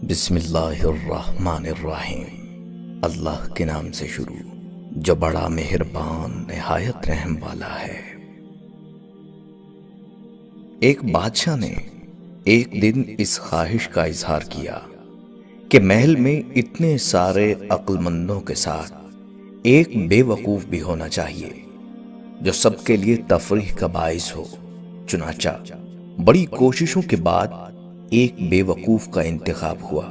بسم اللہ الرحمن الرحیم۔ اللہ کے نام سے شروع جو بڑا مہربان نہایت رحم والا ہے۔ ایک بادشاہ نے ایک دن اس خواہش کا اظہار کیا کہ محل میں اتنے سارے عقل مندوں کے ساتھ ایک بے وقوف بھی ہونا چاہیے جو سب کے لیے تفریح کا باعث ہو۔ چنانچہ بڑی کوششوں کے بعد ایک بے وقوف کا انتخاب ہوا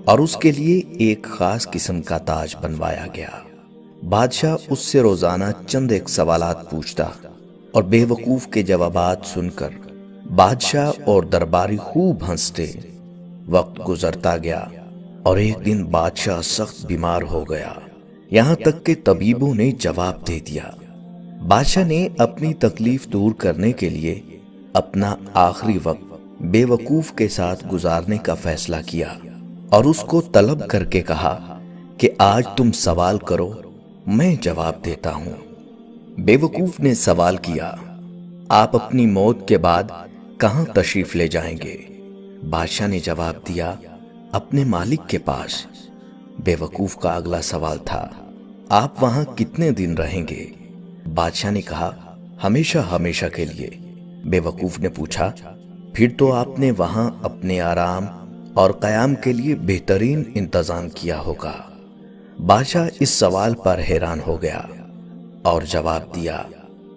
اور اس کے لیے ایک خاص قسم کا تاج بنوایا گیا۔ بادشاہ اس سے روزانہ چند ایک سوالات پوچھتا اور بے وقوف کے جوابات سن کر بادشاہ اور درباری خوب ہنستے۔ وقت گزرتا گیا اور ایک دن بادشاہ سخت بیمار ہو گیا، یہاں تک کہ طبیبوں نے جواب دے دیا۔ بادشاہ نے اپنی تکلیف دور کرنے کے لیے اپنا آخری وقت بے وقوف کے ساتھ گزارنے کا فیصلہ کیا اور اس کو طلب کر کے کہا کہ آج تم سوال کرو، میں جواب دیتا ہوں۔ بے وقوف نے سوال کیا، آپ اپنی موت کے بعد کہاں تشریف لے جائیں گے؟ بادشاہ نے جواب دیا، اپنے مالک کے پاس۔ بے وقوف کا اگلا سوال تھا، آپ وہاں کتنے دن رہیں گے؟ بادشاہ نے کہا، ہمیشہ ہمیشہ کے لیے۔ بے وقوف نے پوچھا، پھر تو آپ نے وہاں اپنے آرام اور قیام کے لیے بہترین انتظام کیا ہوگا۔ بادشاہ اس سوال پر حیران ہو گیا اور جواب دیا،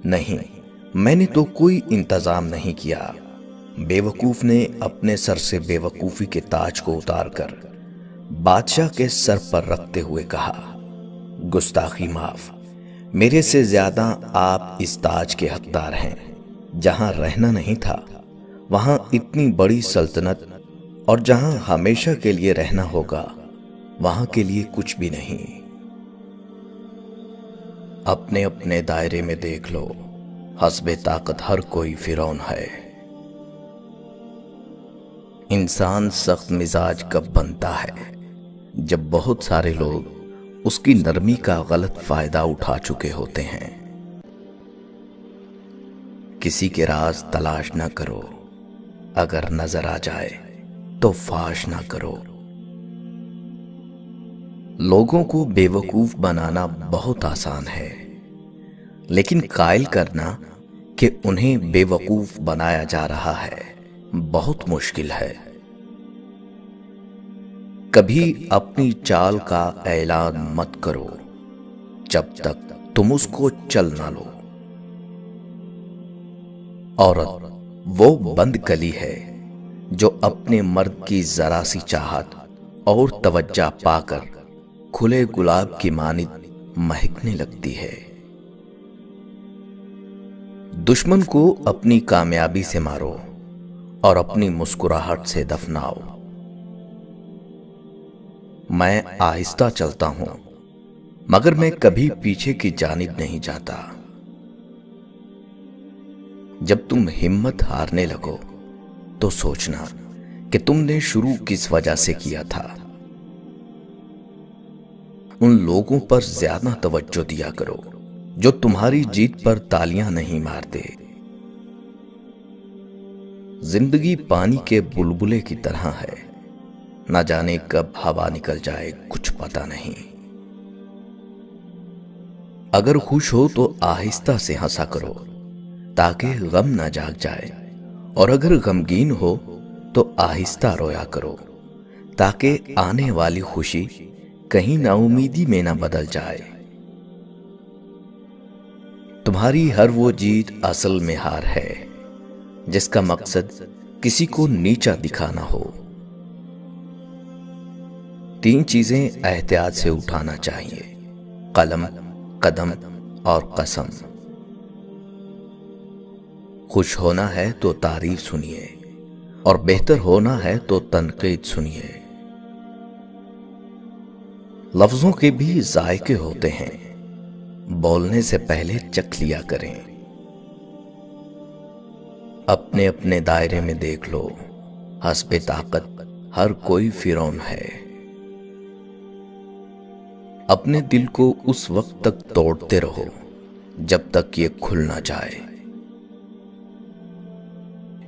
نہیں، میں نے تو کوئی انتظام نہیں کیا۔ بے وقوف نے اپنے سر سے بے وقوفی کے تاج کو اتار کر بادشاہ کے سر پر رکھتے ہوئے کہا، گستاخی معاف، میرے سے زیادہ آپ اس تاج کے حقدار ہیں۔ جہاں رہنا نہیں تھا وہاں اتنی بڑی سلطنت، اور جہاں ہمیشہ کے لیے رہنا ہوگا وہاں کے لیے کچھ بھی نہیں۔ اپنے اپنے دائرے میں دیکھ لو، حسب طاقت ہر کوئی فرعون ہے۔ انسان سخت مزاج کب بنتا ہے؟ جب بہت سارے لوگ اس کی نرمی کا غلط فائدہ اٹھا چکے ہوتے ہیں۔ کسی کے راز تلاش نہ کرو، اگر نظر آ جائے تو فاش نہ کرو۔ لوگوں کو بے وقوف بنانا بہت آسان ہے، لیکن قائل کرنا کہ انہیں بے وقوف بنایا جا رہا ہے بہت مشکل ہے۔ کبھی اپنی چال کا اعلان مت کرو جب تک تم اس کو چل نہ لو۔ عورت وہ بند کلی ہے جو اپنے مرد کی ذرا سی چاہت اور توجہ پا کر کھلے گلاب کی مانند مہکنے لگتی ہے۔ دشمن کو اپنی کامیابی سے مارو اور اپنی مسکراہٹ سے دفناؤ۔ میں آہستہ چلتا ہوں مگر میں کبھی پیچھے کی جانب نہیں جاتا۔ جب تم ہمت ہارنے لگو تو سوچنا کہ تم نے شروع کس وجہ سے کیا تھا۔ ان لوگوں پر زیادہ توجہ دیا کرو جو تمہاری جیت پر تالیاں نہیں مارتے۔ زندگی پانی کے بلبلے کی طرح ہے، نہ جانے کب ہوا نکل جائے کچھ پتہ نہیں۔ اگر خوش ہو تو آہستہ سے ہنسا کرو تاکہ غم نہ جاگ جائے، اور اگر غمگین ہو تو آہستہ رویا کرو تاکہ آنے والی خوشی کہیں نا امیدی میں نہ بدل جائے۔ تمہاری ہر وہ جیت اصل میں ہار ہے جس کا مقصد کسی کو نیچا دکھانا ہو۔ 3 چیزیں احتیاط سے اٹھانا چاہیے، قلم، قدم اور قسم۔ خوش ہونا ہے تو تعریف سنیے اور بہتر ہونا ہے تو تنقید سنیے۔ لفظوں کے بھی ذائقے ہوتے ہیں، بولنے سے پہلے چکھ لیا کریں۔ اپنے اپنے دائرے میں دیکھ لو، حسب طاقت ہر کوئی فرعون ہے۔ اپنے دل کو اس وقت تک توڑتے رہو جب تک یہ کھل نہ جائے۔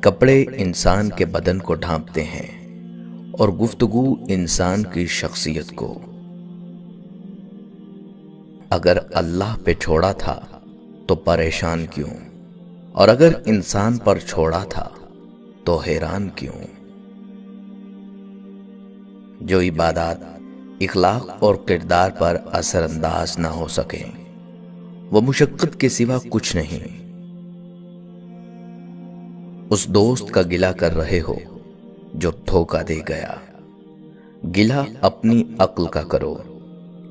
کپڑے انسان کے بدن کو ڈھانپتے ہیں اور گفتگو انسان کی شخصیت کو۔ اگر اللہ پہ چھوڑا تھا تو پریشان کیوں، اور اگر انسان پر چھوڑا تھا تو حیران کیوں؟ جو عبادات اخلاق اور کردار پر اثر انداز نہ ہو سکیں وہ مشقت کے سوا کچھ نہیں۔ اس دوست کا گلہ کر رہے ہو جو دھوکہ دے گیا، گلہ اپنی عقل کا کرو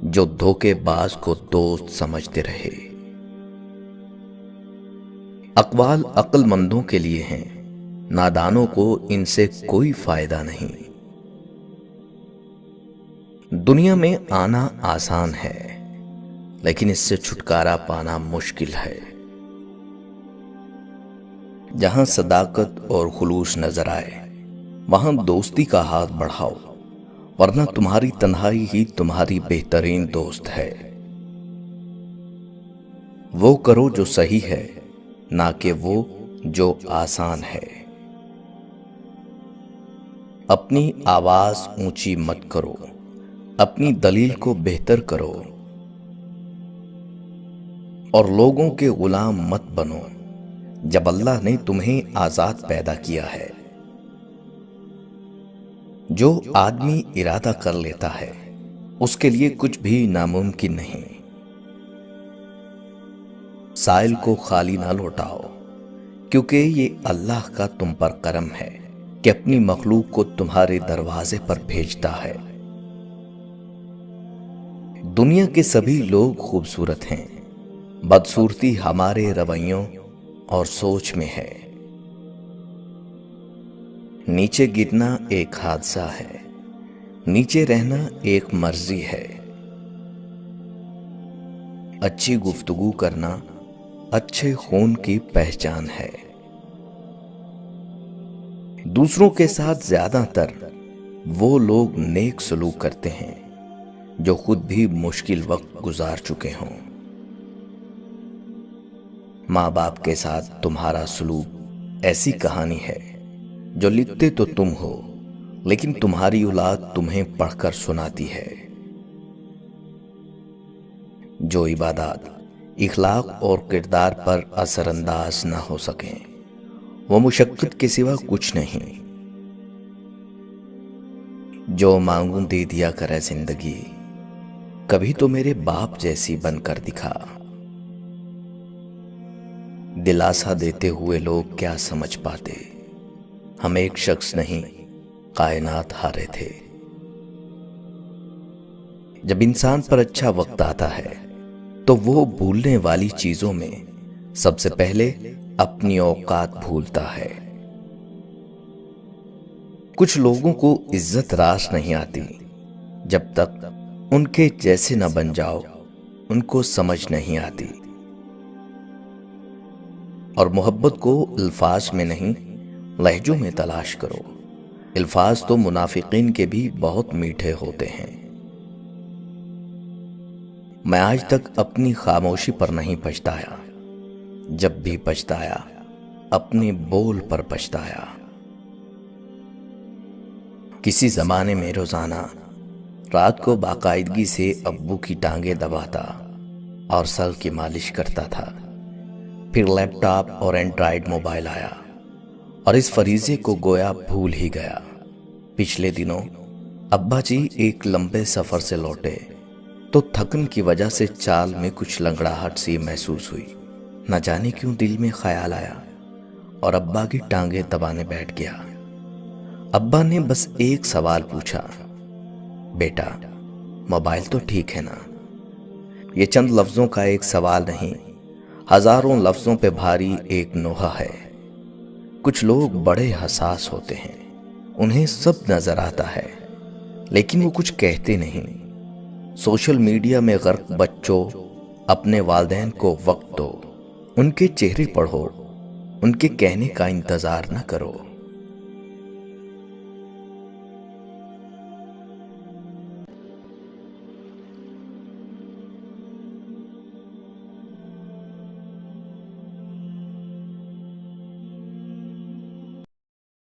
جو دھوکے باز کو دوست سمجھتے رہے۔ اقوال عقل مندوں کے لیے ہیں، نادانوں کو ان سے کوئی فائدہ نہیں۔ دنیا میں آنا آسان ہے لیکن اس سے چھٹکارا پانا مشکل ہے۔ جہاں صداقت اور خلوص نظر آئے وہاں دوستی کا ہاتھ بڑھاؤ، ورنہ تمہاری تنہائی ہی تمہاری بہترین دوست ہے۔ وہ کرو جو صحیح ہے، نہ کہ وہ جو آسان ہے۔ اپنی آواز اونچی مت کرو، اپنی دلیل کو بہتر کرو، اور لوگوں کے غلام مت بنو جب اللہ نے تمہیں آزاد پیدا کیا ہے۔ جو آدمی ارادہ کر لیتا ہے اس کے لیے کچھ بھی ناممکن نہیں۔ سائل کو خالی نہ لوٹاؤ، کیونکہ یہ اللہ کا تم پر کرم ہے کہ اپنی مخلوق کو تمہارے دروازے پر بھیجتا ہے۔ دنیا کے سبھی لوگ خوبصورت ہیں، بدصورتی ہمارے رویوں اور سوچ میں ہے۔ نیچے گرنا ایک حادثہ ہے، نیچے رہنا ایک مرضی ہے۔ اچھی گفتگو کرنا اچھے خون کی پہچان ہے۔ دوسروں کے ساتھ زیادہ تر وہ لوگ نیک سلوک کرتے ہیں جو خود بھی مشکل وقت گزار چکے ہوں۔ ماں باپ کے ساتھ تمہارا سلوک ایسی کہانی ہے جو لکھتے تو تم ہو لیکن تمہاری اولاد تمہیں پڑھ کر سناتی ہے۔ جو عبادات اخلاق اور کردار پر اثر انداز نہ ہو سکیں وہ مشقت کے سوا کچھ نہیں۔ جو مانگوں دے دیا کرے زندگی، کبھی تو میرے باپ جیسی بن کر دکھا۔ دلاسا دیتے ہوئے لوگ کیا سمجھ پاتے، ہم ایک شخص نہیں کائنات ہارے تھے۔ جب انسان پر اچھا وقت آتا ہے تو وہ بھولنے والی چیزوں میں سب سے پہلے اپنی اوقات بھولتا ہے۔ کچھ لوگوں کو عزت راس نہیں آتی، جب تک ان کے جیسے نہ بن جاؤ ان کو سمجھ نہیں آتی۔ اور محبت کو الفاظ میں نہیں لہجوں میں تلاش کرو۔ الفاظ تو منافقین کے بھی بہت میٹھے ہوتے ہیں۔ میں آج تک اپنی خاموشی پر نہیں پچھتایا، جب بھی پچھتایا اپنے بول پر پچھتایا۔ کسی زمانے میں روزانہ رات کو باقاعدگی سے ابو کی ٹانگیں دباتا اور سر کی مالش کرتا تھا۔ پھر لیپ ٹاپ اور اینڈرائیڈ موبائل آیا اور اس فریضے کو گویا بھول ہی گیا۔ پچھلے دنوں ابا جی ایک لمبے سفر سے لوٹے تو تھکن کی وجہ سے چال میں کچھ لنگڑاہٹ سی محسوس ہوئی۔ نہ جانے کیوں دل میں خیال آیا اور ابا کی ٹانگیں دبانے بیٹھ گیا۔ ابا نے بس ایک سوال پوچھا، بیٹا موبائل تو ٹھیک ہے نا؟ یہ چند لفظوں کا ایک سوال نہیں، ہزاروں لفظوں پہ بھاری ایک نوحہ ہے۔ کچھ لوگ بڑے حساس ہوتے ہیں، انہیں سب نظر آتا ہے لیکن وہ کچھ کہتے نہیں۔ سوشل میڈیا میں غرق بچوں، اپنے والدین کو وقت دو، ان کے چہرے پڑھو، ان کے کہنے کا انتظار نہ کرو۔